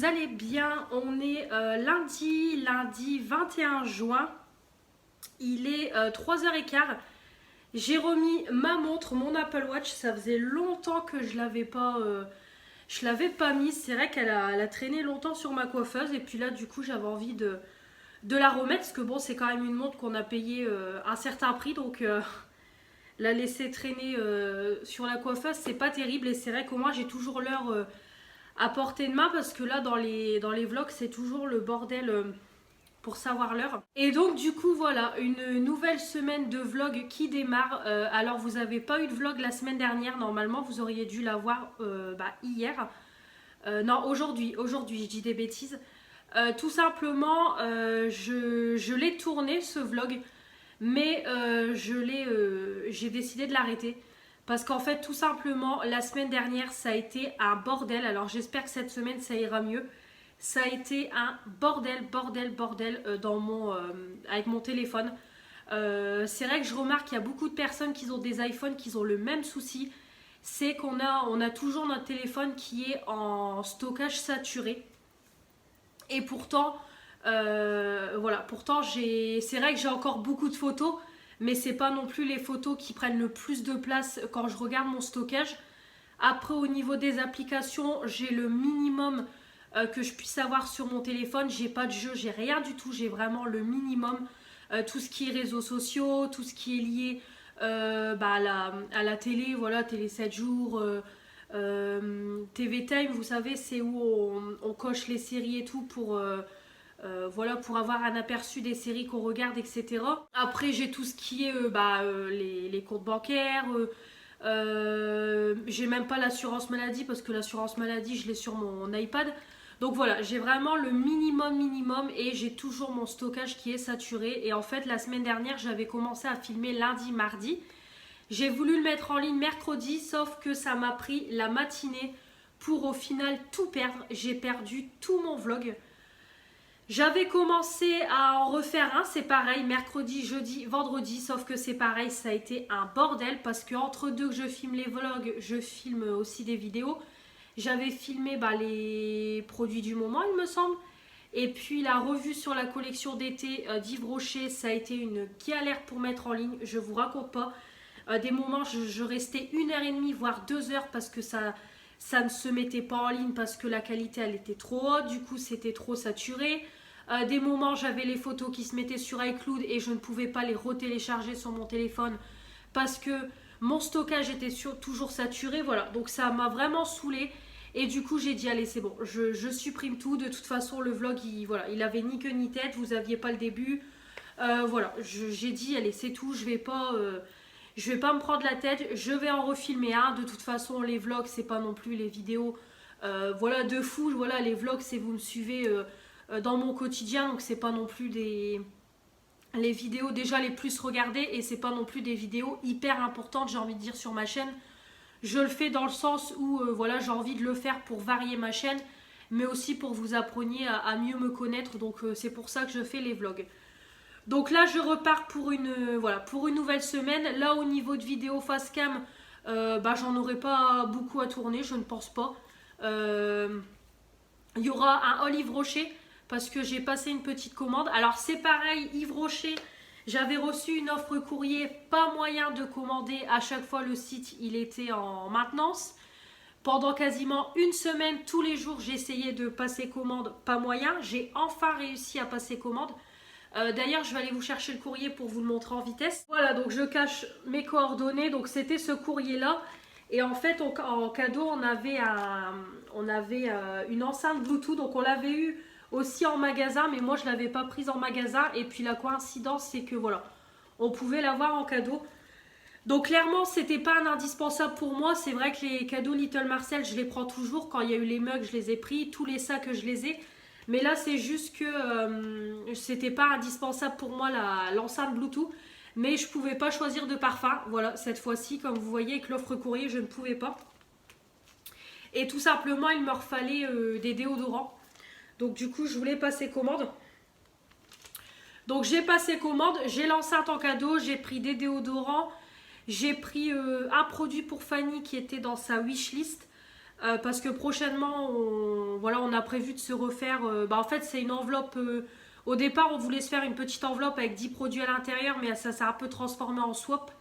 vous allez bien. On est lundi 21 juin. Il est 3h15. J'ai remis ma montre, mon Apple Watch. Ça faisait longtemps que je l'avais pas mise. C'est vrai qu'elle a traîné longtemps sur ma coiffeuse. Et puis là, du coup, j'avais envie de la remettre. Parce que bon, c'est quand même une montre qu'on a payé un certain prix. Donc la laisser traîner sur la coiffeuse, c'est pas terrible. Et c'est vrai qu'au moins, j'ai toujours l'heure à portée de main. Parce que là, dans les vlogs, c'est toujours le bordel pour savoir l'heure. Et donc du coup voilà, une nouvelle semaine de vlog qui démarre. Alors vous n'avez pas eu de vlog la semaine dernière, normalement vous auriez dû l'avoir hier. Non, aujourd'hui, je dis des bêtises. Tout simplement, je l'ai tourné ce vlog, mais j'ai décidé de l'arrêter. Parce qu'en fait, tout simplement, la semaine dernière, ça a été un bordel. Alors j'espère que cette semaine, ça ira mieux. Ça a été un bordel avec mon téléphone. C'est vrai que je remarque qu'il y a beaucoup de personnes qui ont des iPhones qui ont le même souci. C'est qu'on a toujours notre téléphone qui est en stockage saturé. Et pourtant, c'est vrai que j'ai encore beaucoup de photos, mais c'est pas non plus les photos qui prennent le plus de place quand je regarde mon stockage. Après, au niveau des applications, j'ai le minimum que je puisse avoir sur mon téléphone. J'ai pas de jeu, j'ai rien du tout, j'ai vraiment le minimum. Tout ce qui est réseaux sociaux, tout ce qui est lié à la télé, voilà, télé 7 jours, TV Time, vous savez, c'est où on coche les séries et tout pour avoir un aperçu des séries qu'on regarde, etc. Après, j'ai tout ce qui est les comptes bancaires. J'ai même pas l'assurance maladie parce que l'assurance maladie, je l'ai sur mon iPad. Donc voilà, j'ai vraiment le minimum et j'ai toujours mon stockage qui est saturé. Et en fait, la semaine dernière, j'avais commencé à filmer lundi, mardi. J'ai voulu le mettre en ligne mercredi, sauf que ça m'a pris la matinée pour au final tout perdre. J'ai perdu tout mon vlog. J'avais commencé à en refaire un, c'est pareil, mercredi, jeudi, vendredi, sauf que c'est pareil, ça a été un bordel parce que entre deux que je filme les vlogs, je filme aussi des vidéos. J'avais filmé les produits du moment, il me semble. Et puis la revue sur la collection d'été d'Yves Rocher, ça a été une galère pour mettre en ligne, je vous raconte pas. Des moments, je restais 1h30, voire 2 heures parce que ça ne se mettait pas en ligne parce que la qualité elle était trop haute, du coup c'était trop saturé. Des moments j'avais les photos qui se mettaient sur iCloud et je ne pouvais pas les retélécharger sur mon téléphone parce que mon stockage était toujours saturé, voilà, donc ça m'a vraiment saoulé. Et du coup j'ai dit allez c'est bon, je supprime tout, de toute façon le vlog il avait ni queue ni tête, vous aviez pas le début. Voilà, j'ai dit allez c'est tout, je vais pas me prendre la tête, je vais en refilmer un. De toute façon, les vlogs, c'est pas non plus les vidéos de fou. Voilà, les vlogs, c'est vous me suivez dans mon quotidien, donc c'est pas non plus les vidéos déjà les plus regardées et c'est pas non plus des vidéos hyper importantes, j'ai envie de dire, sur ma chaîne. Je le fais dans le sens où j'ai envie de le faire pour varier ma chaîne, mais aussi pour vous appreniez à mieux me connaître. Donc c'est pour ça que je fais les vlogs. Donc là je repars pour une nouvelle semaine. Là au niveau de vidéo face cam, j'en aurai pas beaucoup à tourner, je ne pense pas. Il y aura un haul Yves Rocher parce que j'ai passé une petite commande. Alors c'est pareil, Yves Rocher, j'avais reçu une offre courrier, pas moyen de commander. À chaque fois le site il était en maintenance. Pendant quasiment une semaine, tous les jours j'ai essayé de passer commande, pas moyen. J'ai enfin réussi à passer commande. D'ailleurs, je vais aller vous chercher le courrier pour vous le montrer en vitesse. Voilà, donc je cache mes coordonnées. Donc c'était ce courrier-là. Et en fait, en cadeau, on avait une enceinte Bluetooth. Donc on l'avait eu aussi en magasin, mais moi je ne l'avais pas prise en magasin. Et puis la coïncidence, c'est que voilà, on pouvait l'avoir en cadeau. Donc clairement, c'était pas un indispensable pour moi. C'est vrai que les cadeaux Little Marcel, je les prends toujours. Quand il y a eu les mugs, je les ai pris. Tous les sacs, je les ai. Mais là, c'est juste que c'était pas indispensable pour moi l'enceinte Bluetooth. Mais je pouvais pas choisir de parfum. Voilà, cette fois-ci, comme vous voyez, avec l'offre courrier, je ne pouvais pas. Et tout simplement, il me refallait des déodorants. Donc du coup, je voulais passer commande. Donc j'ai passé commande, j'ai l'enceinte en cadeau, j'ai pris des déodorants. J'ai pris un produit pour Fanny qui était dans sa wishlist. parce que prochainement, voilà, on a prévu de se refaire. En fait, c'est une enveloppe. Au départ, on voulait se faire une petite enveloppe avec 10 produits à l'intérieur, mais ça s'est un peu transformé en swap.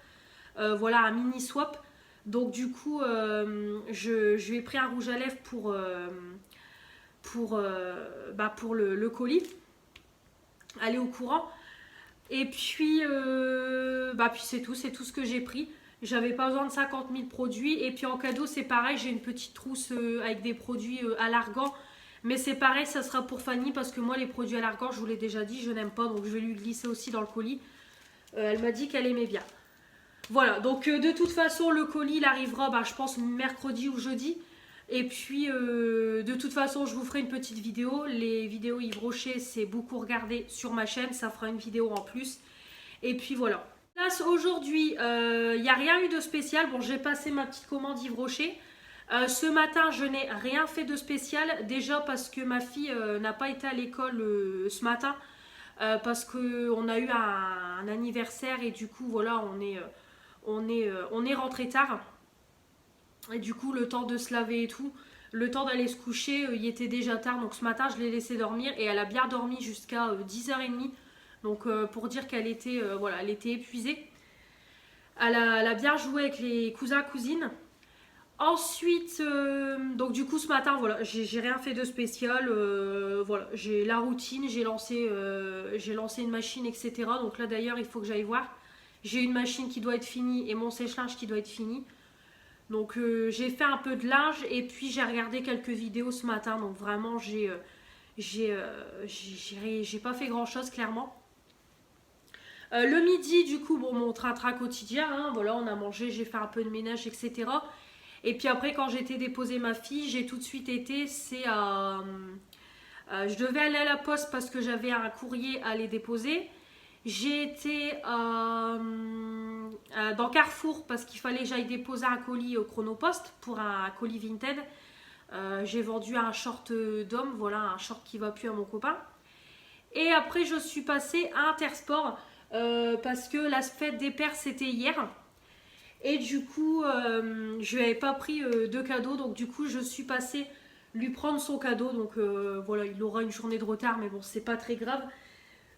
Voilà, un mini swap. Donc, du coup, je lui ai pris un rouge à lèvres pour le colis, aller au courant. Et puis, puis c'est tout ce que j'ai pris. J'avais pas besoin de 50 000 produits. Et puis en cadeau, c'est pareil, j'ai une petite trousse avec des produits à l'argan. Mais c'est pareil, ça sera pour Fanny parce que moi, les produits à l'argan, je vous l'ai déjà dit, je n'aime pas. Donc je vais lui glisser aussi dans le colis. Elle m'a dit qu'elle aimait bien. Voilà, donc de toute façon, le colis, il arrivera, je pense, mercredi ou jeudi. Et puis, de toute façon, je vous ferai une petite vidéo. Les vidéos Yves Rocher, c'est beaucoup regardé sur ma chaîne. Ça fera une vidéo en plus. Et puis voilà. Aujourd'hui, il n'y a rien eu de spécial. Bon, j'ai passé ma petite commande Yves Rocher. Ce matin, je n'ai rien fait de spécial. Déjà parce que ma fille n'a pas été à l'école ce matin. Parce qu'on a eu un anniversaire et du coup, voilà, on est rentré tard. Et du coup, le temps de se laver et tout, le temps d'aller se coucher, il était déjà tard. Donc ce matin, je l'ai laissée dormir et elle a bien dormi jusqu'à 10h30. Donc pour dire qu'elle était, elle était épuisée. Elle a bien joué avec les cousins cousines. Ensuite, donc du coup ce matin, voilà, j'ai rien fait de spécial. Voilà, j'ai la routine, j'ai lancé une machine, etc. Donc là d'ailleurs, il faut que j'aille voir. J'ai une machine qui doit être finie et mon sèche-linge qui doit être fini. Donc j'ai fait un peu de linge et puis j'ai regardé quelques vidéos ce matin. Donc vraiment, j'ai pas fait grand chose clairement. Le midi, du coup, bon, mon train-train quotidien, hein, voilà, on a mangé, j'ai fait un peu de ménage, etc. Et puis après, quand j'ai été déposer ma fille, j'ai tout de suite été, je devais aller à la poste parce que j'avais un courrier à aller déposer. J'ai été dans Carrefour parce qu'il fallait que j'aille déposer un colis au Chronopost pour un colis Vinted. J'ai vendu un short d'homme, voilà, un short qui va plus à mon copain. Et après, je suis passée à Intersport parce que la fête des pères, c'était hier. Et du coup, je lui avais pas pris de cadeau. Donc du coup, je suis passée lui prendre son cadeau. Donc voilà, il aura une journée de retard, mais bon, c'est pas très grave.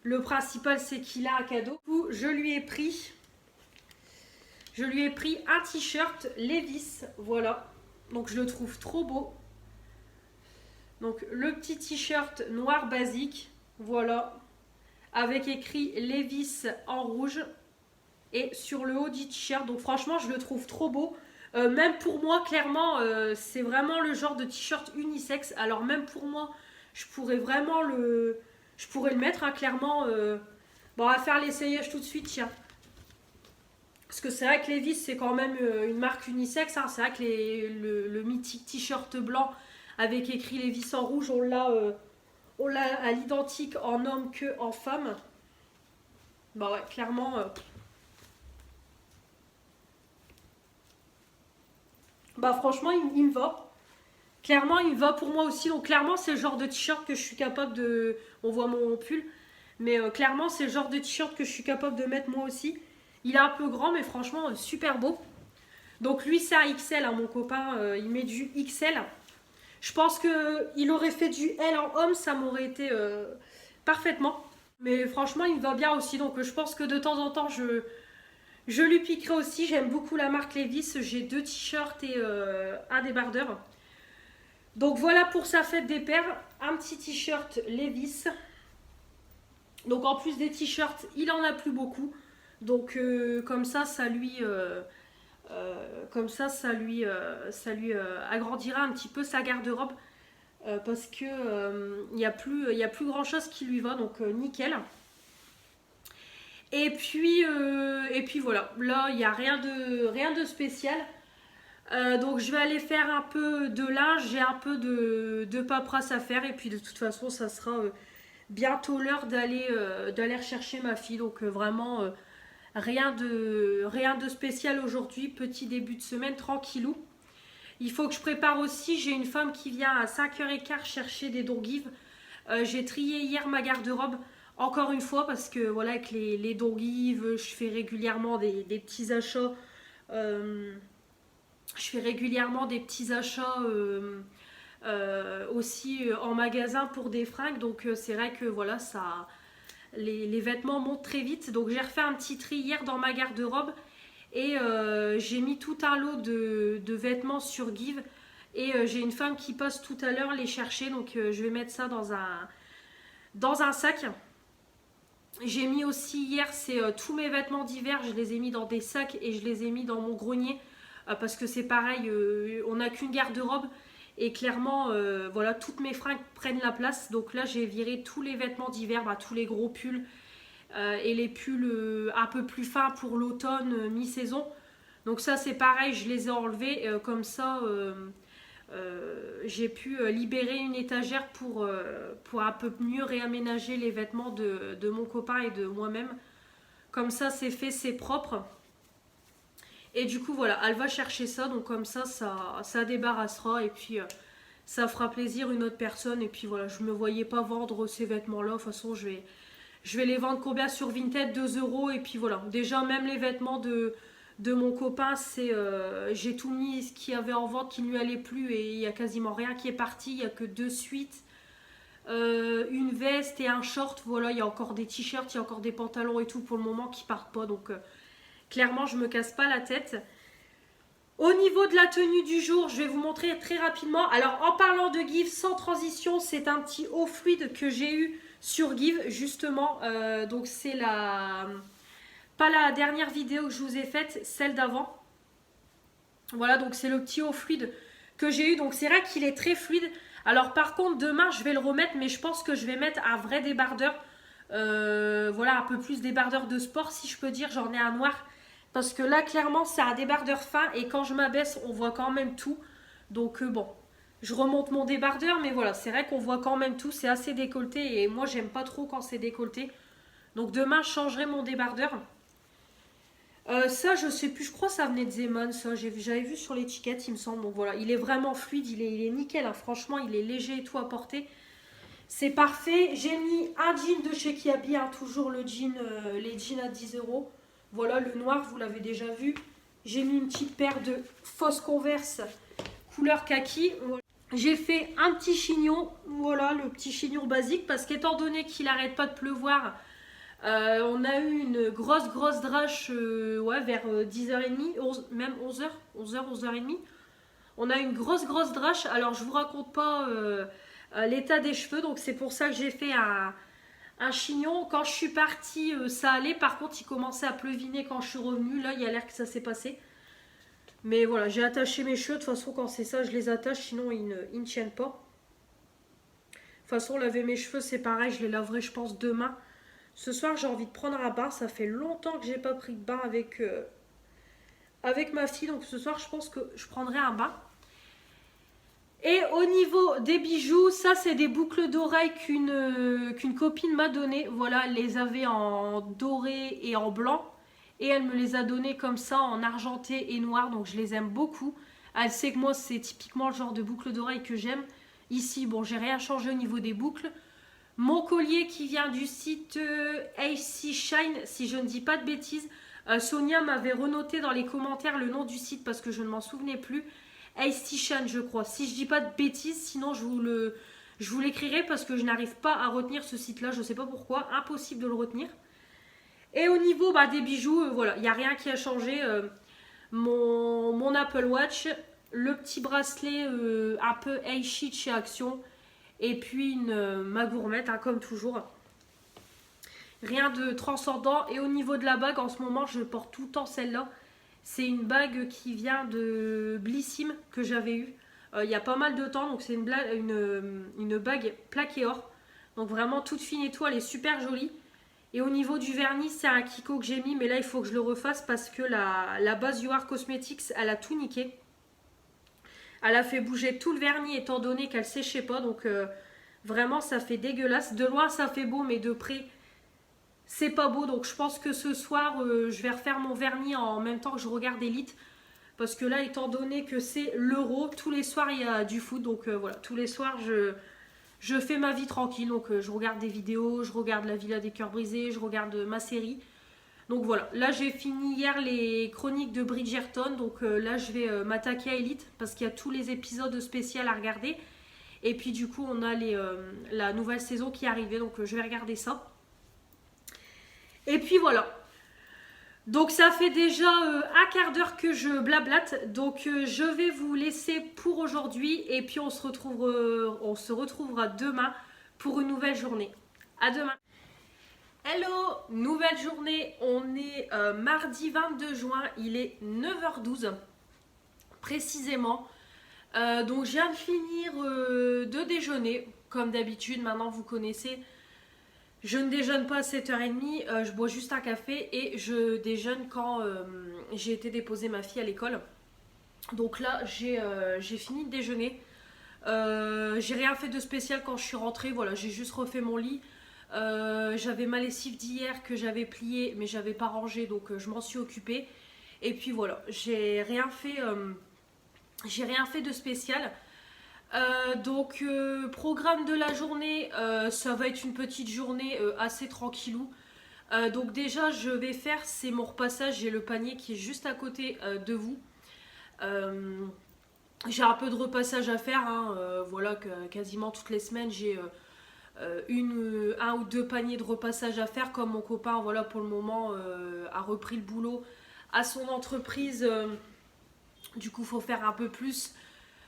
Le principal, c'est qu'il a un cadeau. Du coup, je lui ai pris un t-shirt Levi's. Voilà. Donc je le trouve trop beau. Donc le petit t-shirt noir basique. Voilà. Avec écrit Levi's en rouge. Et sur le haut du t-shirt. Donc franchement, je le trouve trop beau. Même pour moi, clairement, c'est vraiment le genre de t-shirt unisexe. Alors même pour moi, je pourrais le mettre, hein, clairement. Bon, on va faire l'essayage tout de suite, tiens. Parce que c'est vrai que Levi's, c'est quand même une marque unisexe. Hein. C'est vrai que le mythique t-shirt blanc avec écrit Levi's en rouge, on l'a à l'identique en homme que en femme. Bah ouais, clairement... franchement, il me va. Clairement, il me va pour moi aussi. Donc clairement, c'est le genre de t-shirt que je suis capable de... On voit mon pull. Mais clairement, c'est le genre de t-shirt que je suis capable de mettre moi aussi. Il est un peu grand, mais franchement, super beau. Donc lui, c'est un XL, hein, mon copain. Il met du XL. Je pense qu'il aurait fait du L en homme, ça m'aurait été parfaitement. Mais franchement, il me va bien aussi. Donc je pense que de temps en temps, je lui piquerai aussi. J'aime beaucoup la marque Levi's. J'ai 2 t-shirts et un débardeur. Donc voilà pour sa fête des pères. Un petit t-shirt Levi's. Donc en plus des t-shirts, il en a plus beaucoup. Donc comme ça lui agrandira un petit peu sa garde-robe. Parce que il y a plus grand chose qui lui va. Donc nickel. Et puis voilà, là il n'y a rien de spécial. Donc je vais aller faire un peu de linge, j'ai un peu de paperasse à faire. Et puis de toute façon ça sera bientôt l'heure d'aller rechercher ma fille. Donc vraiment rien de spécial aujourd'hui, petit début de semaine, tranquillou. Il faut que je prépare aussi, j'ai une femme qui vient à 5h15 chercher des don give. J'ai trié hier ma garde-robe. Encore une fois, parce que voilà, avec les don give, je fais régulièrement des petits achats Je fais régulièrement des petits achats aussi en magasin pour des fringues. Donc c'est vrai que voilà, ça, les vêtements montent très vite. Donc j'ai refait un petit tri hier dans ma garde-robe. Et j'ai mis tout un lot de vêtements sur Give. Et j'ai une femme qui passe tout à l'heure les chercher. Donc je vais mettre ça dans un sac. J'ai mis aussi hier, c'est tous mes vêtements d'hiver. Je les ai mis dans des sacs et je les ai mis dans mon grenier. Parce que c'est pareil, on n'a qu'une garde-robe. Et clairement, voilà, toutes mes fringues prennent la place. Donc là, j'ai viré tous les vêtements d'hiver, bah, tous les gros pulls et les pulls un peu plus fins pour l'automne, mi-saison. Donc ça c'est pareil, je les ai enlevés comme ça j'ai pu libérer une étagère pour un peu mieux réaménager les vêtements de mon copain et de moi-même. Comme ça c'est fait, c'est propre. Et du coup voilà, elle va chercher ça, donc comme ça débarrassera et puis ça fera plaisir une autre personne. Et puis voilà, je ne me voyais pas vendre ces vêtements-là, de toute façon je vais les vendre combien sur Vinted, 2 euros. Et puis voilà, déjà même les vêtements de mon copain, j'ai tout mis ce qu'il y avait en vente qui ne lui allait plus. Et il n'y a quasiment rien qui est parti, il n'y a que 2 suites, une veste et un short. Voilà, il y a encore des t-shirts, il y a encore des pantalons et tout pour le moment qui partent pas. Donc clairement je me casse pas la tête. Au niveau de la tenue du jour, je vais vous montrer très rapidement. Alors en parlant de Give, sans transition, c'est un petit haut fluide que j'ai eu sur Give justement. Donc c'est pas la dernière vidéo que je vous ai faite, celle d'avant. Voilà, donc c'est le petit haut fluide que j'ai eu. Donc c'est vrai qu'il est très fluide. Alors par contre demain je vais le remettre, mais je pense que je vais mettre un vrai débardeur. Voilà, un peu plus débardeur de sport si je peux dire. J'en ai un noir. Parce que là clairement c'est un débardeur fin et quand je m'abaisse on voit quand même tout. Donc bon, je remonte mon débardeur, mais voilà, c'est vrai qu'on voit quand même tout. C'est assez décolleté et moi j'aime pas trop quand c'est décolleté. Donc demain je changerai mon débardeur. Ça je sais plus, je crois que ça venait de Zeman, ça j'avais vu sur l'étiquette il me semble. Donc voilà, il est vraiment fluide, il est nickel, hein. Franchement il est léger et tout à porter. C'est parfait. J'ai mis un jean de chez Kiabi, hein, toujours le jean, les jeans à 10 euros. Voilà, le noir, vous l'avez déjà vu. J'ai mis une petite paire de fausses Converse couleur kaki. J'ai fait un petit chignon, voilà, le petit chignon basique, parce qu'étant donné qu'il n'arrête pas de pleuvoir, on a eu une grosse drache ouais, vers 10h30, 11, même 11h, 11h30. On a eu une grosse drache. Alors je vous raconte pas l'état des cheveux, donc c'est pour ça que j'ai fait un chignon. Quand je suis partie, ça allait. Par contre, il commençait à pleuviner quand je suis revenue. Là, il y a l'air que ça s'est passé. Mais voilà, j'ai attaché mes cheveux. De toute façon, quand c'est ça, je les attache. Sinon, ils ne tiennent pas. De toute façon, laver mes cheveux, c'est pareil. Je les laverai, je pense, demain. Ce soir, j'ai envie de prendre un bain. Ça fait longtemps que j'ai pas pris de bain avec ma fille. Donc ce soir, je pense que je prendrai un bain. Et au niveau des bijoux, ça c'est des boucles d'oreilles qu'une copine m'a donné. Voilà, elle les avait en doré et en blanc. Et elle me les a données comme ça en argenté et noir. Donc je les aime beaucoup. Elle sait que moi c'est typiquement le genre de boucles d'oreilles que j'aime. Ici, bon, j'ai rien changé au niveau des boucles. Mon collier qui vient du site AC Shine, si je ne dis pas de bêtises. Sonia m'avait renoté dans les commentaires le nom du site parce que je ne m'en souvenais plus. Aistichan, je crois. Si je dis pas de bêtises, sinon je vous l'écrirai parce que je n'arrive pas à retenir ce site-là. Je ne sais pas pourquoi. Impossible de le retenir. Et au niveau des bijoux, voilà, il n'y a rien qui a changé. Mon Apple Watch, le petit bracelet un peu Aichi chez Action, et puis ma gourmette, hein, comme toujours. Rien de transcendant. Et au niveau de la bague, en ce moment, je porte tout le temps celle-là. C'est une bague qui vient de Blissim que j'avais eue il y a pas mal de temps. Donc c'est une bague plaquée or. Donc vraiment toute fine et tout, elle est super jolie. Et au niveau du vernis, c'est un Kiko que j'ai mis. Mais là, il faut que je le refasse parce que la base UR Cosmetics, elle a tout niqué. Elle a fait bouger tout le vernis étant donné qu'elle séchait pas. Donc vraiment, ça fait dégueulasse. De loin, ça fait beau, mais de près... c'est pas beau, donc je pense que ce soir, je vais refaire mon vernis en même temps que je regarde Elite. Parce que là, étant donné que c'est l'Euro, tous les soirs, il y a du foot. Donc voilà, tous les soirs, je fais ma vie tranquille. Donc je regarde des vidéos, je regarde la Villa des Cœurs Brisés, je regarde ma série. Donc voilà, là j'ai fini hier les chroniques de Bridgerton, donc là je vais m'attaquer à Elite parce qu'il y a tous les épisodes spéciaux à regarder. Et puis du coup on a la nouvelle saison qui est arrivée, donc je vais regarder ça. Et puis voilà. Donc ça fait déjà un quart d'heure que je blablate, donc je vais vous laisser pour aujourd'hui et puis on se retrouvera demain pour une nouvelle journée. À demain. Hello, nouvelle journée, on est mardi 22 juin, il est 9h12 précisément. Donc je viens de finir de déjeuner, comme d'habitude, maintenant vous connaissez. Je ne déjeune pas à 7h30, je bois juste un café et je déjeune quand j'ai été déposer ma fille à l'école. Donc là, j'ai fini de déjeuner. J'ai rien fait de spécial quand je suis rentrée, voilà, j'ai juste refait mon lit. J'avais ma lessive d'hier que j'avais pliée, mais j'avais pas rangé, donc je m'en suis occupée. Et puis voilà, j'ai rien fait de spécial. Donc programme de la journée, ça va être une petite journée assez tranquillou. Donc déjà je vais faire, c'est mon repassage, j'ai le panier qui est juste à côté de vous. Euh, j'ai un peu de repassage à faire, hein, voilà que quasiment toutes les semaines j'ai un ou deux paniers de repassage à faire, comme mon copain voilà pour le moment a repris le boulot à son entreprise. Du coup faut faire un peu plus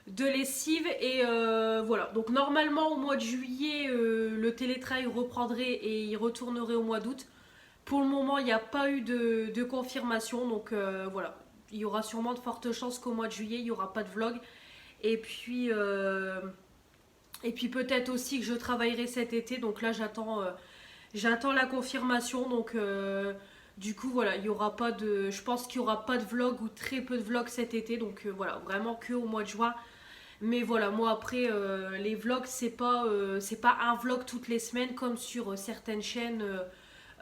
de lessive et voilà. Donc normalement au mois de juillet le télétravail reprendrait et il retournerait au mois d'août. Pour le moment il n'y a pas eu de confirmation, donc voilà, il y aura sûrement de fortes chances qu'au mois de juillet il n'y aura pas de vlog. Et puis peut-être aussi que je travaillerai cet été, donc là j'attends la confirmation. Donc du coup voilà, il y aura pas de, je pense qu'il y aura pas de vlog ou très peu de vlogs cet été, donc voilà, vraiment que au mois de juin. Mais voilà, moi après, les vlogs, c'est pas un vlog toutes les semaines comme sur certaines chaînes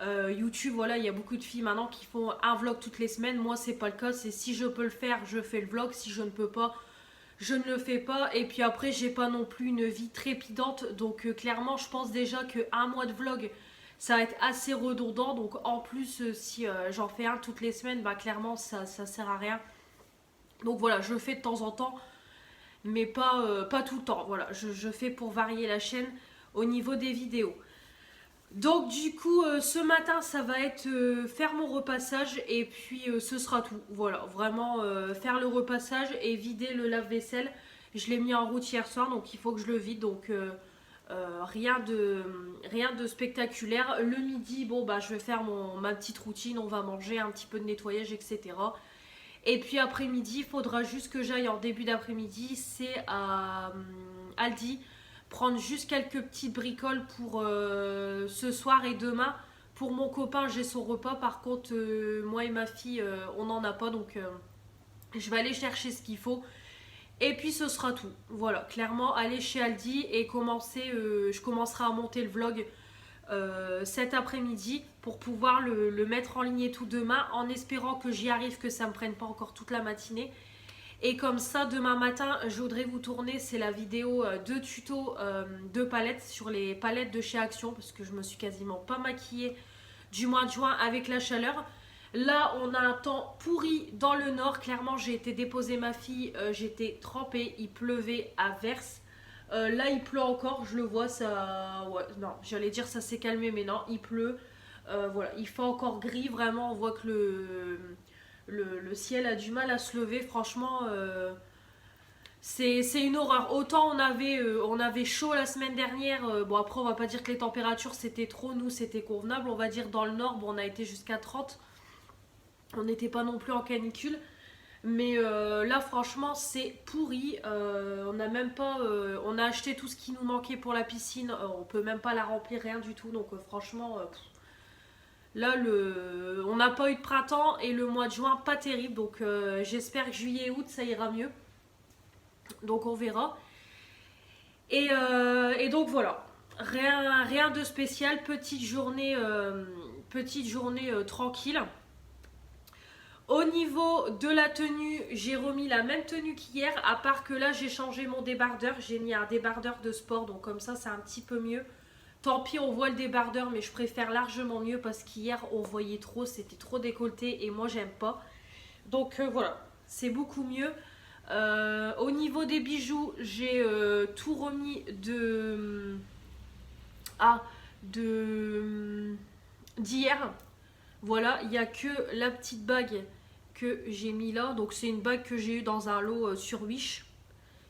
YouTube. Voilà, il y a beaucoup de filles maintenant qui font un vlog toutes les semaines. Moi, c'est pas le cas. C'est si je peux le faire, je fais le vlog. Si je ne peux pas, je ne le fais pas. Et puis après, j'ai pas non plus une vie trépidante. Donc clairement, je pense déjà que un mois de vlog, ça va être assez redondant. Donc en plus, si j'en fais un toutes les semaines, bah clairement, ça sert à rien. Donc voilà, je le fais de temps en temps mais pas tout le temps. Voilà, je fais pour varier la chaîne au niveau des vidéos. Donc du coup, ce matin, ça va être faire mon repassage et puis ce sera tout. Voilà, vraiment faire le repassage et vider le lave-vaisselle. Je l'ai mis en route hier soir, donc il faut que je le vide. Donc rien de spectaculaire. Le midi, bon bah je vais faire ma petite routine. On va manger, un petit peu de nettoyage, etc. Et puis après-midi, il faudra juste que j'aille en début d'après-midi, c'est à Aldi, prendre juste quelques petites bricoles pour ce soir et demain. Pour mon copain, j'ai son repas. Par contre, moi et ma fille, on n'en a pas. Donc, je vais aller chercher ce qu'il faut. Et puis, ce sera tout. Voilà, clairement, aller chez Aldi et je commencerai à monter le vlog cet après-midi pour pouvoir le mettre en ligne tout demain, en espérant que j'y arrive, que ça me prenne pas encore toute la matinée. Et comme ça, demain matin, je voudrais vous tourner, c'est la vidéo de tuto de palettes sur les palettes de chez Action, parce que je me suis quasiment pas maquillée du mois de juin avec la chaleur. Là, on a un temps pourri dans le nord. Clairement, j'ai été déposer ma fille, j'étais trempée, il pleuvait à verse. Là, il pleut encore, je le vois, ça. Ouais, non, j'allais dire ça s'est calmé, mais non, il pleut. Voilà, il fait encore gris, vraiment, on voit que le ciel a du mal à se lever. Franchement, c'est une horreur. Autant on avait chaud la semaine dernière. Bon, après, on va pas dire que les températures c'était trop, nous c'était convenable. On va dire dans le nord, bon, on a été jusqu'à 30. On n'était pas non plus en canicule. Mais là, franchement, c'est pourri. On a même pas. On a acheté tout ce qui nous manquait pour la piscine. On peut même pas la remplir, rien du tout. Donc, franchement, là, on n'a pas eu de printemps et le mois de juin, pas terrible. Donc, j'espère que juillet et août, ça ira mieux. Donc, on verra. Et donc, voilà. Rien de spécial. Petite journée tranquille. Au niveau de la tenue, j'ai remis la même tenue qu'hier, à part que là j'ai changé mon débardeur, j'ai mis un débardeur de sport, donc comme ça c'est un petit peu mieux, Tant pis, on voit le débardeur, mais je préfère largement mieux parce qu'hier, on voyait trop, c'était trop décolleté et moi, j'aime pas. Donc voilà, c'est beaucoup mieux. Au niveau des bijoux, j'ai tout remis ah, de d'hier. Voilà, il n'y a que la petite bague que j'ai mis là. Donc c'est une bague que j'ai eue dans un lot sur Wish.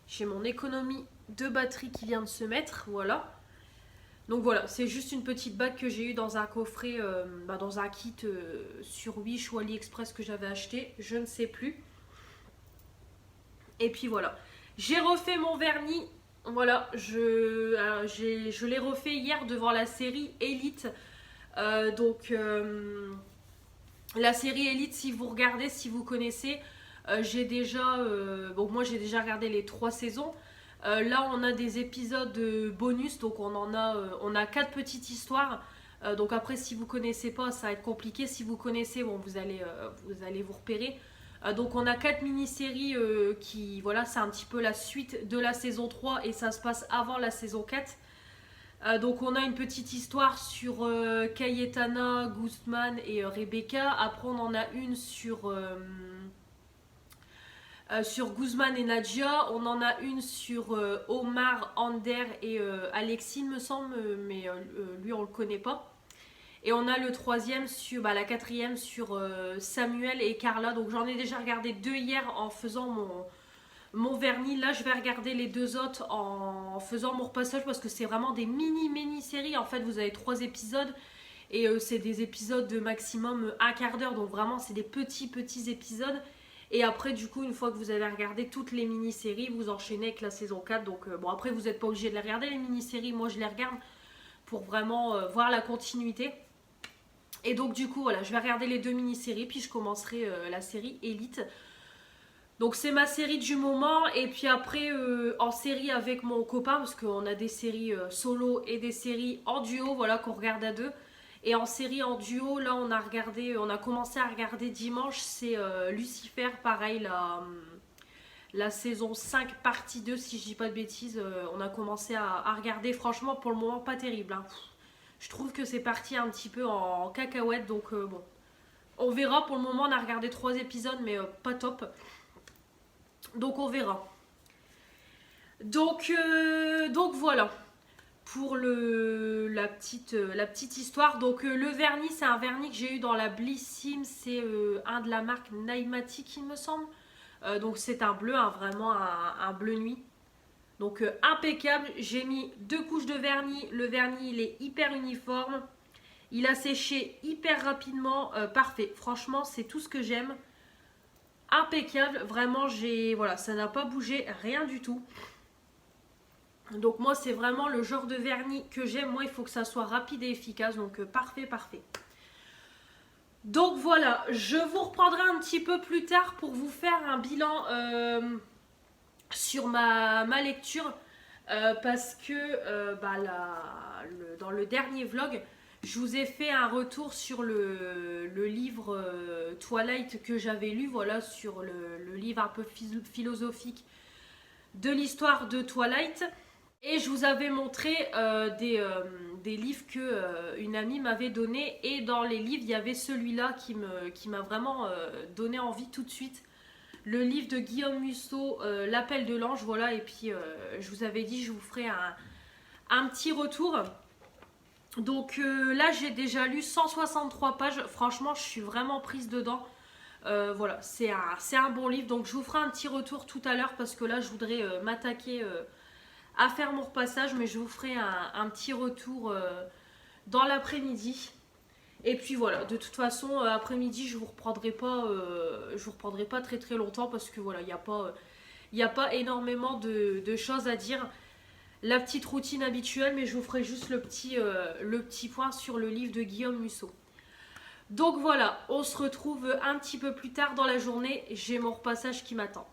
J'ai mon économie de batterie qui vient de se mettre, voilà. Donc voilà, c'est juste une petite bague que j'ai eue dans un coffret, dans un kit sur Wish ou AliExpress que j'avais acheté, je ne sais plus. Et puis voilà, j'ai refait mon vernis, voilà, je l'ai refait hier devant la série Elite. La série Elite, si vous regardez, si vous connaissez, moi j'ai déjà regardé les 3 saisons. Là, on a des épisodes bonus, donc on a 4 petites histoires. Donc après, si vous connaissez pas, ça va être compliqué. Si vous connaissez, bon, vous allez vous repérer. Donc on a 4 mini-séries qui, voilà, c'est un petit peu la suite de la saison 3 et ça se passe avant la saison 4. Donc on a une petite histoire sur Cayetana, Guzman et Rebecca. Après on en a une sur Guzman et Nadia. On en a une sur Omar, Ander et Alexine me semble, mais lui on le connaît pas. Et on a le troisième la quatrième sur Samuel et Carla. Donc j'en ai déjà regardé 2 hier en faisant mon vernis. Là, je vais regarder les 2 autres en faisant mon repassage parce que c'est vraiment des mini-séries. En fait, vous avez 3 épisodes et c'est des épisodes de maximum un quart d'heure. Donc vraiment, c'est des petits épisodes. Et après, du coup, une fois que vous avez regardé toutes les mini-séries, vous enchaînez avec la saison 4. Donc bon, après, vous n'êtes pas obligé de les regarder, les mini-séries. Moi, je les regarde pour vraiment voir la continuité. Et donc, du coup, voilà, je vais regarder les 2 mini-séries. Puis je commencerai la série Elite. Donc c'est ma série du moment et puis après en série avec mon copain parce qu'on a des séries solo et des séries en duo, voilà, qu'on regarde à 2. Et en série en duo, là on a commencé à regarder dimanche, c'est Lucifer, pareil, la saison 5 partie 2 si je dis pas de bêtises. On a commencé à regarder, franchement pour le moment pas terrible, hein. Je trouve que c'est parti un petit peu en cacahuète, donc bon. On verra, pour le moment on a regardé 3 épisodes mais pas top. Donc on verra. Donc voilà pour la petite histoire. Donc le vernis, c'est un vernis que j'ai eu dans la Blissim. C'est un de la marque Naimatic, il me semble. Donc c'est un bleu, vraiment un bleu nuit. Donc impeccable. J'ai mis 2 couches de vernis. Le vernis, il est hyper uniforme. Il a séché hyper rapidement. Parfait. Franchement, c'est tout ce que j'aime. Impeccable, vraiment voilà, ça n'a pas bougé, rien du tout. Donc moi c'est vraiment le genre de vernis que j'aime. Moi il faut que ça soit rapide et efficace, donc parfait. Donc voilà, je vous reprendrai un petit peu plus tard pour vous faire un bilan sur ma lecture parce que dans le dernier vlog je vous ai fait un retour sur le livre Twilight que j'avais lu, voilà, sur le livre un peu philosophique de l'histoire de Twilight. Et je vous avais montré des livres que une amie m'avait donné. Et dans les livres, il y avait celui-là qui m'a vraiment donné envie tout de suite. Le livre de Guillaume Musso, L'appel de l'ange, voilà. Et puis je vous avais dit, je vous ferai un petit retour. Donc là j'ai déjà lu 163 pages, franchement je suis vraiment prise dedans. Voilà, c'est un bon livre, donc je vous ferai un petit retour tout à l'heure parce que là je voudrais m'attaquer à faire mon repassage, mais je vous ferai un petit retour dans l'après-midi. Et puis voilà, de toute façon après-midi je vous reprendrai pas très très longtemps parce que voilà, il n'y a pas énormément de choses à dire. La petite routine habituelle, mais je vous ferai juste le petit point sur le livre de Guillaume Musso. Donc voilà, on se retrouve un petit peu plus tard dans la journée. J'ai mon repassage qui m'attend.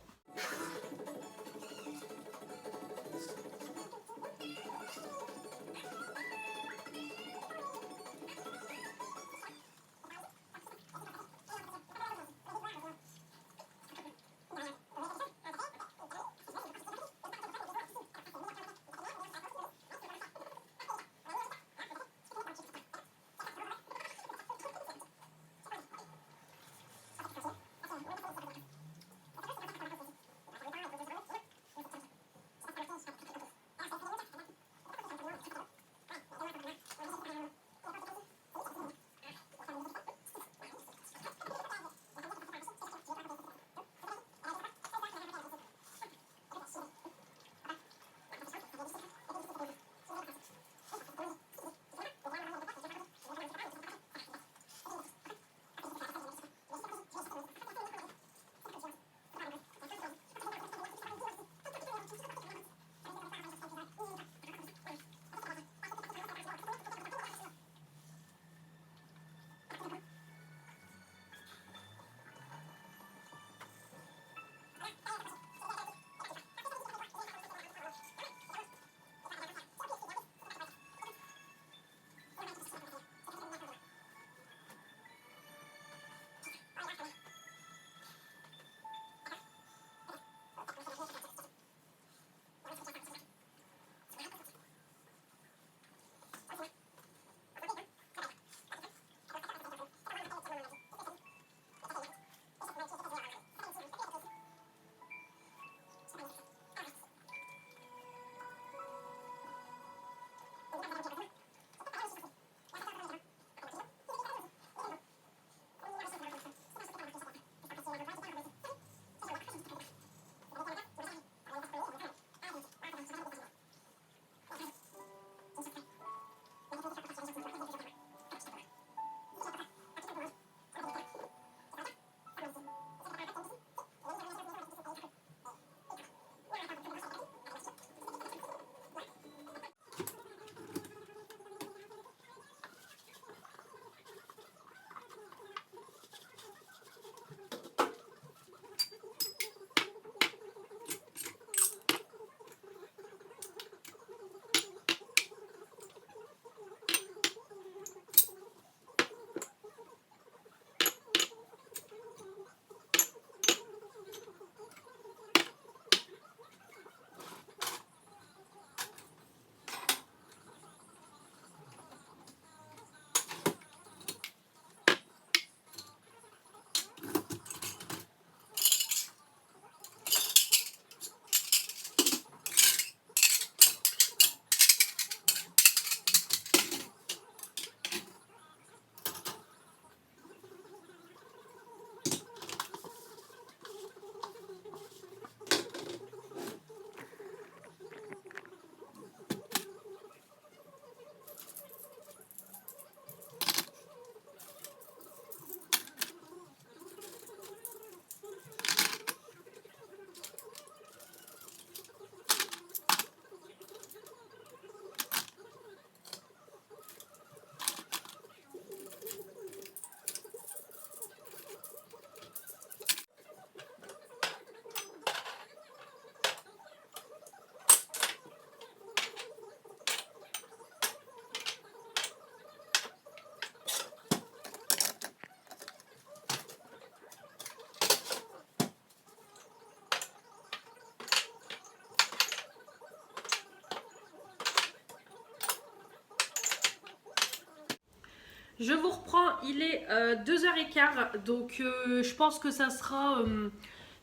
Je vous reprends, il est 2h15, donc je pense que ça sera,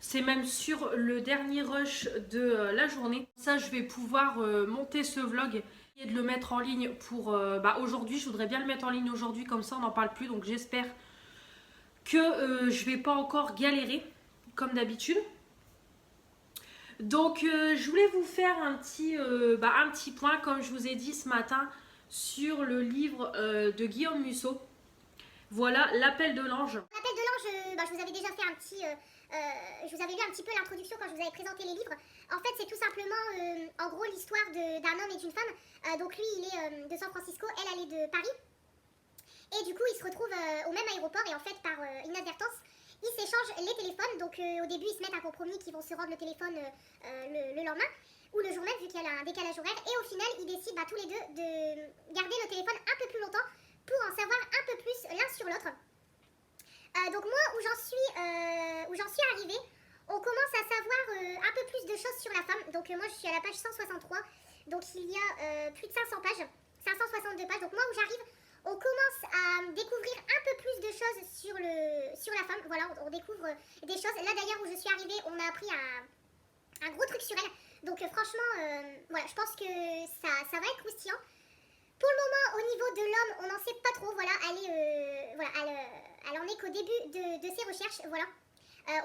c'est même sur le dernier rush de la journée. Ça, je vais pouvoir monter ce vlog et de le mettre en ligne pour aujourd'hui. Je voudrais bien le mettre en ligne aujourd'hui, comme ça on n'en parle plus, donc j'espère que je vais pas encore galérer, comme d'habitude. Donc je voulais vous faire un petit point, comme je vous ai dit ce matin, sur le livre de Guillaume Musso. Voilà, l'appel de l'ange. L'appel de l'ange, je vous avais déjà fait un petit... je vous avais lu un petit peu l'introduction quand je vous avais présenté les livres. En fait, c'est tout simplement, en gros, l'histoire d'un homme et d'une femme. Donc lui, il est de San Francisco, elle est de Paris. Et du coup, ils se retrouvent au même aéroport et en fait, par inadvertance, ils s'échangent les téléphones. Donc au début, ils se mettent un compromis qu'ils vont se rendre le téléphone le lendemain ou le jour même, vu qu'il y a un décalage horaire. Et au final, ils décident tous les deux de garder le téléphone un peu plus longtemps pour en savoir un peu plus l'un sur l'autre. Donc moi, où j'en suis arrivée, on commence à savoir un peu plus de choses sur la femme. Donc moi, je suis à la page 163. Donc il y a plus de 500 pages, 562 pages. Donc moi, où j'arrive, on commence à découvrir un peu plus de choses sur la femme. Voilà, on découvre des choses. Là d'ailleurs, où je suis arrivée, on a appris un gros truc sur elle. Donc franchement, voilà, je pense que ça va être croustillant. Pour le moment, au niveau de l'homme, on n'en sait pas trop. Voilà, elle en est qu'au début de ses recherches. Voilà.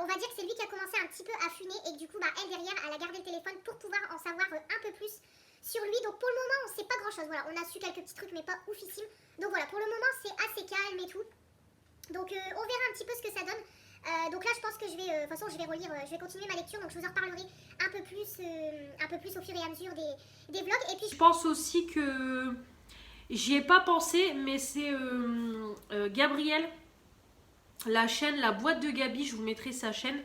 On va dire que c'est lui qui a commencé un petit peu à funer et que du coup, elle derrière, elle a gardé le téléphone pour pouvoir en savoir un peu plus sur lui. Donc pour le moment, on ne sait pas grand chose. Voilà, on a su quelques petits trucs, mais pas oufissimes. Donc voilà, pour le moment, c'est assez calme et tout. Donc on verra un petit peu ce que ça donne. Donc là, je pense que je vais, de toute façon, je vais relire, je vais continuer ma lecture. Donc je vous en reparlerai un peu plus au fur et à mesure des vlogs. Et puis Je pense aussi que j'y ai pas pensé, mais c'est Gabrielle, la chaîne, la boîte de Gabi, je vous mettrai sa chaîne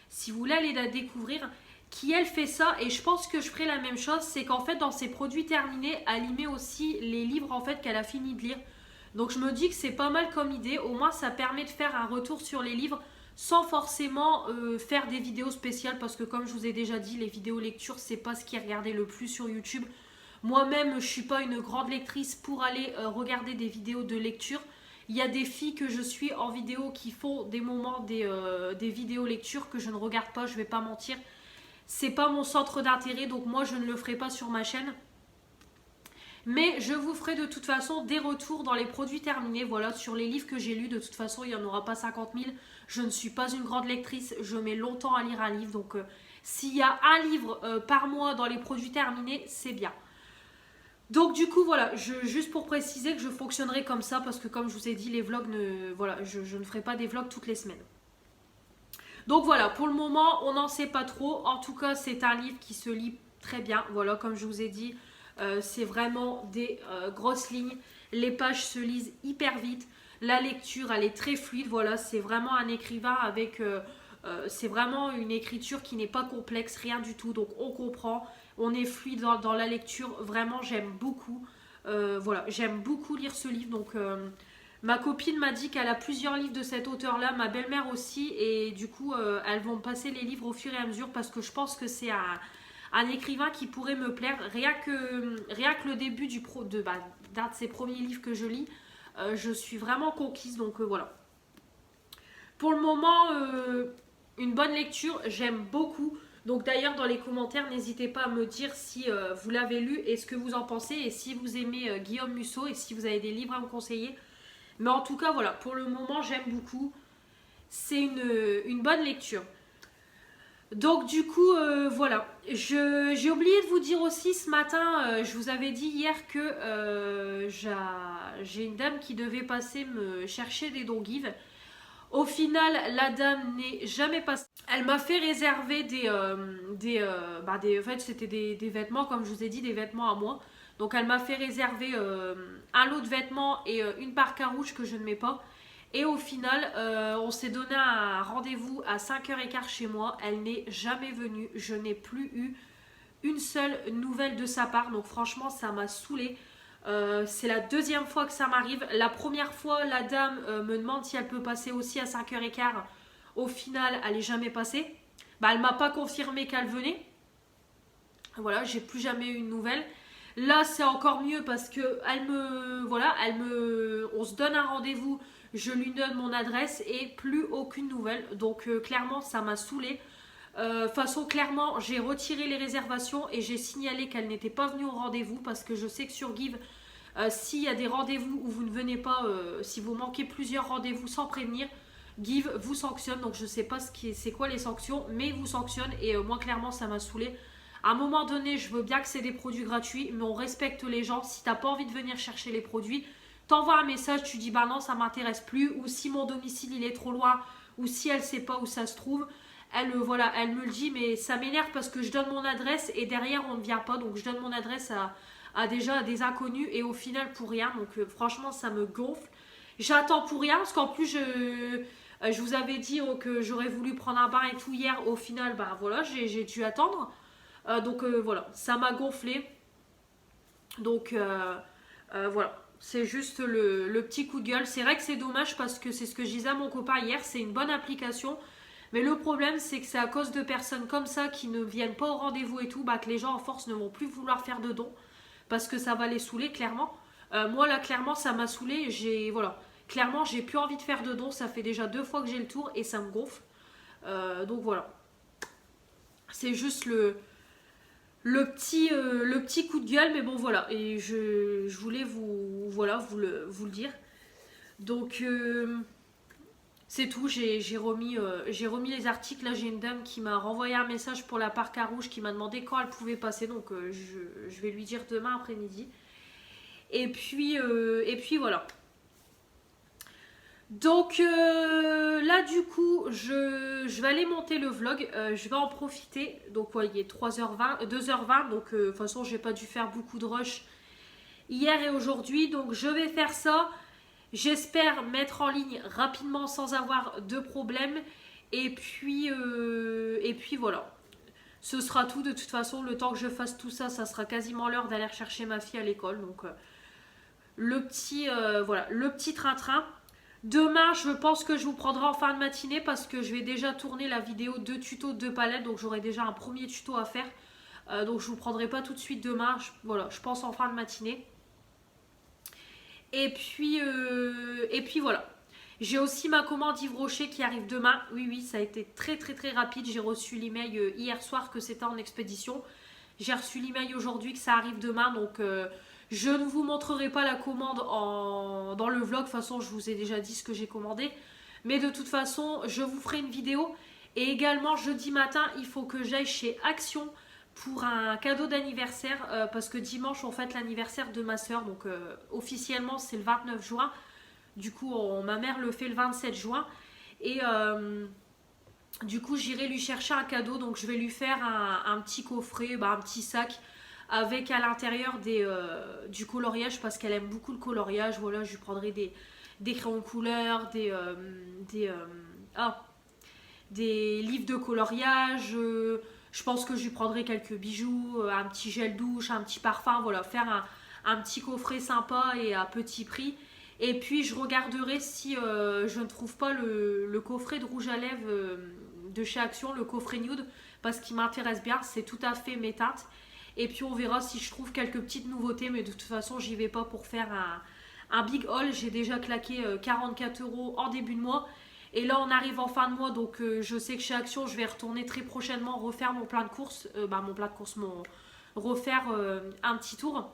si vous voulez aller la découvrir, qui elle fait ça, et je pense que je ferai la même chose, c'est qu'en fait dans ses produits terminés, elle y met aussi les livres en fait qu'elle a fini de lire. Donc je me dis que c'est pas mal comme idée, au moins ça permet de faire un retour sur les livres sans forcément faire des vidéos spéciales, parce que comme je vous ai déjà dit, les vidéos lecture c'est pas ce qui est regardé le plus sur YouTube. Moi-même, je suis pas une grande lectrice pour aller regarder des vidéos de lecture. Il y a des filles que je suis en vidéo qui font des moments, des vidéos lecture que je ne regarde pas, je vais pas mentir. C'est pas mon centre d'intérêt, donc moi je ne le ferai pas sur ma chaîne. Mais je vous ferai de toute façon des retours dans les produits terminés, voilà, sur les livres que j'ai lus. De toute façon, il n'y en aura pas 50 000. Je ne suis pas une grande lectrice, je mets longtemps à lire un livre. Donc s'il y a un livre par mois dans les produits terminés, c'est bien. Donc du coup voilà, juste pour préciser que je fonctionnerai comme ça, parce que comme je vous ai dit, les vlogs voilà, je ne ferai pas des vlogs toutes les semaines. Donc voilà, pour le moment on n'en sait pas trop. En tout cas c'est un livre qui se lit très bien. Voilà, comme je vous ai dit, c'est vraiment des grosses lignes. Les pages se lisent hyper vite. La lecture elle est très fluide. Voilà, c'est vraiment un écrivain avec... c'est vraiment une écriture qui n'est pas complexe, rien du tout. Donc on comprend, on est fluide dans la lecture. Vraiment, j'aime beaucoup. Voilà, j'aime beaucoup lire ce livre. Donc ma copine m'a dit qu'elle a plusieurs livres de cet auteur-là, ma belle-mère aussi. Et du coup, elles vont passer les livres au fur et à mesure parce que je pense que c'est un écrivain qui pourrait me plaire. Rien que le début d'un de ses premiers livres que je lis, je suis vraiment conquise. Donc voilà. Pour le moment, une bonne lecture, j'aime beaucoup. Donc d'ailleurs dans les commentaires, n'hésitez pas à me dire si vous l'avez lu et ce que vous en pensez, et si vous aimez Guillaume Musso et si vous avez des livres à me conseiller. Mais en tout cas voilà, pour le moment j'aime beaucoup. C'est une bonne lecture. Donc du coup voilà, j'ai oublié de vous dire aussi ce matin, je vous avais dit hier que j'ai une dame qui devait passer me chercher des dons give. Au final, la dame n'est jamais passée. Elle m'a fait réserver en fait, c'était des vêtements, comme je vous ai dit, des vêtements à moi. Donc, elle m'a fait réserver un lot de vêtements et une parka rouge que je ne mets pas. Et au final, on s'est donné un rendez-vous à 5h15 chez moi. Elle n'est jamais venue. Je n'ai plus eu une seule nouvelle de sa part. Donc, franchement, ça m'a saoulée. C'est la deuxième fois que ça m'arrive. La première fois, la dame me demande si elle peut passer aussi à 5h15. Au final, elle n'est jamais passée. Elle ne m'a pas confirmé qu'elle venait. Voilà, j'ai plus jamais eu une nouvelle. Là, c'est encore mieux parce que voilà, on se donne un rendez-vous, je lui donne mon adresse et plus aucune nouvelle. Donc clairement, ça m'a saoulée. Façon, clairement, j'ai retiré les réservations et j'ai signalé qu'elle n'était pas venue au rendez-vous parce que je sais que sur Give, s'il y a des rendez-vous où vous ne venez pas, si vous manquez plusieurs rendez-vous sans prévenir, Give vous sanctionne. Donc je sais pas c'est quoi les sanctions, mais il vous sanctionne et moi clairement ça m'a saoulé. À un moment donné, je veux bien que c'est des produits gratuits, mais on respecte les gens. Si t'as pas envie de venir chercher les produits, t'envoies un message, tu dis bah non ça m'intéresse plus, ou si mon domicile il est trop loin, ou si elle sait pas où ça se trouve, elle voilà, elle me le dit, mais ça m'énerve parce que je donne mon adresse et derrière on ne vient pas, donc je donne mon adresse à déjà des inconnus et au final pour rien, donc franchement ça me gonfle. J'attends pour rien parce qu'en plus je vous avais dit que j'aurais voulu prendre un bain et tout hier, au final bah voilà j'ai dû attendre. Donc voilà, ça m'a gonflé. Donc voilà, c'est juste le petit coup de gueule. C'est vrai que c'est dommage parce que c'est ce que je disais à mon copain hier, c'est une bonne application. Mais le problème, c'est que c'est à cause de personnes comme ça qui ne viennent pas au rendez-vous et tout, bah, que les gens en force ne vont plus vouloir faire de dons. Parce que ça va les saouler, clairement. Moi, là, clairement, ça m'a saoulé. Voilà. Clairement, j'ai plus envie de faire de dons. Ça fait déjà 2 fois que j'ai le tour et ça me gonfle. Donc voilà. C'est juste le petit coup de gueule, mais bon voilà, et je voulais vous le dire. Donc c'est tout, j'ai remis les articles. Là j'ai une dame qui m'a renvoyé un message pour la Parc à Rouge qui m'a demandé quand elle pouvait passer, donc je vais lui dire demain après-midi. Et puis voilà. Donc là du coup je vais aller monter le vlog, je vais en profiter. Donc voilà, il est 3h20, 2h20, donc de toute façon j'ai pas dû faire beaucoup de rush hier et aujourd'hui, donc je vais faire ça. J'espère mettre en ligne rapidement sans avoir de problème. Et puis voilà. Ce sera tout de toute façon, le temps que je fasse tout ça, ça sera quasiment l'heure d'aller chercher ma fille à l'école. Donc le petit train-train. Demain, je pense que je vous prendrai en fin de matinée parce que je vais déjà tourner la vidéo de tuto de palettes. Donc j'aurai déjà un premier tuto à faire. Donc je vous prendrai pas tout de suite demain. Je pense en fin de matinée. Et puis voilà. J'ai aussi ma commande Yves Rocher qui arrive demain. Oui, ça a été très très très rapide. J'ai reçu l'email hier soir que c'était en expédition. J'ai reçu l'email aujourd'hui que ça arrive demain. Donc je ne vous montrerai pas la commande dans le vlog. De toute façon, je vous ai déjà dit ce que j'ai commandé. Mais de toute façon, je vous ferai une vidéo. Et également, jeudi matin, il faut que j'aille chez Action pour un cadeau d'anniversaire. Parce que dimanche, on fête l'anniversaire de ma soeur. Donc officiellement, c'est le 29 juin. Du coup, ma mère le fait le 27 juin. Et du coup, j'irai lui chercher un cadeau. Donc je vais lui faire un petit coffret, un petit sac avec à l'intérieur du coloriage parce qu'elle aime beaucoup le coloriage. Voilà, je lui prendrai des crayons couleurs, des livres de coloriage. Je pense que je lui prendrai quelques bijoux, un petit gel douche, un petit parfum. Voilà, faire un petit coffret sympa et à petit prix. Et puis je regarderai si je ne trouve pas le coffret de rouge à lèvres de chez Action, le coffret nude, parce qu'il m'intéresse bien. C'est tout à fait mes teintes. Et puis on verra si je trouve quelques petites nouveautés, mais de toute façon j'y vais pas pour faire un big haul. J'ai déjà claqué 44 € en début de mois. Et là on arrive en fin de mois, donc je sais que chez Action je vais retourner très prochainement refaire mon plein de courses. Refaire un petit tour.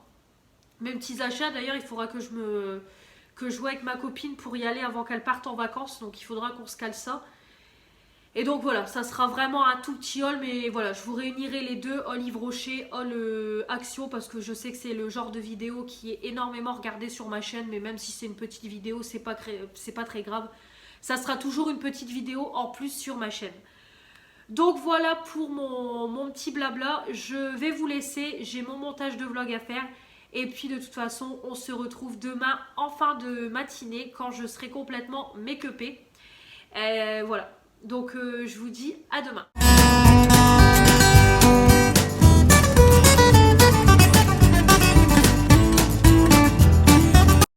Mes petits achats d'ailleurs, il faudra que je vois avec ma copine pour y aller avant qu'elle parte en vacances. Donc il faudra qu'on se cale ça. Et donc voilà, ça sera vraiment un tout petit haul, mais voilà, je vous réunirai les deux, haul Yves Rocher, haul Action, parce que je sais que c'est le genre de vidéo qui est énormément regardé sur ma chaîne, mais même si c'est une petite vidéo, c'est pas très grave. Ça sera toujours une petite vidéo en plus sur ma chaîne. Donc voilà pour mon petit blabla, je vais vous laisser, j'ai mon montage de vlog à faire. Et puis de toute façon, on se retrouve demain en fin de matinée quand je serai complètement make-upée. Voilà. Donc je vous dis à demain.